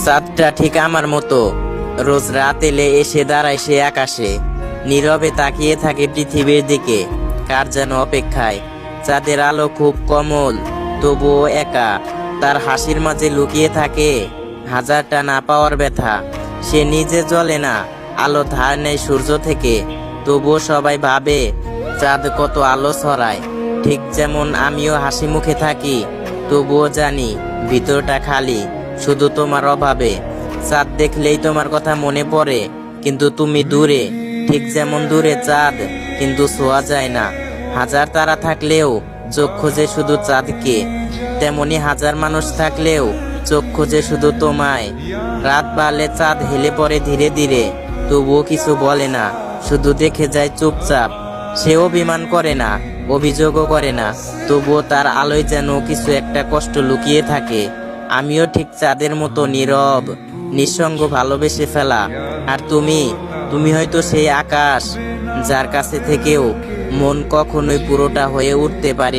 চাঁদটা ঠিক আমার মতো, রোজ রাত এলে এসে দাঁড়ায় সে আকাশে, নীরবে তাকিয়ে থাকে পৃথিবীর দিকে, কার যেন অপেক্ষায়। চাঁদের আলো খুব কোমল, তবুও একা, তার হাসির মাঝে লুকিয়ে থাকে হাজারটা না পাওয়ার ব্যথা। সে নিজে জ্বলে না, আলো ধার নেয় সূর্য থেকে, তবুও সবাই ভাবে চাঁদ কত আলো ছড়ায়। ঠিক যেমন আমিও হাসি মুখে থাকি, তবুও জানি ভিতরটা খালি, শুধু তোমার অভাবে। চাঁদ দেখলেই তোমার কথা মনে পড়ে, কিন্তু তুমি দূরে, ঠিক যেমন দূরে চাঁদ, কিন্তু ছোঁয়া যায় না। হাজার তারা থাকলেও চোখ খোঁজে শুধু চাঁদকে, তেমনি হাজার মানুষ থাকলেও চোখ খোঁজে শুধু তোমায়। রাত বাড়লে চাঁদ হেলে পড়ে ধীরে ধীরে, তবুও কিছু বলে না, শুধু দেখে যায় চুপচাপ। সে অভিমান করে না, অভিযোগও করে না, তবুও তার আলোয় যেন কিছু একটা কষ্ট লুকিয়ে থাকে। আমিও ঠিক চাঁদের মতো নীরব, নিঃসঙ্গ ভালোবেসে ফেলা। আর তুমি হয়তো সেই আকাশ, যার কাছে থেকেও মন কখনোই পুরোটা হয়ে উঠতে পারে।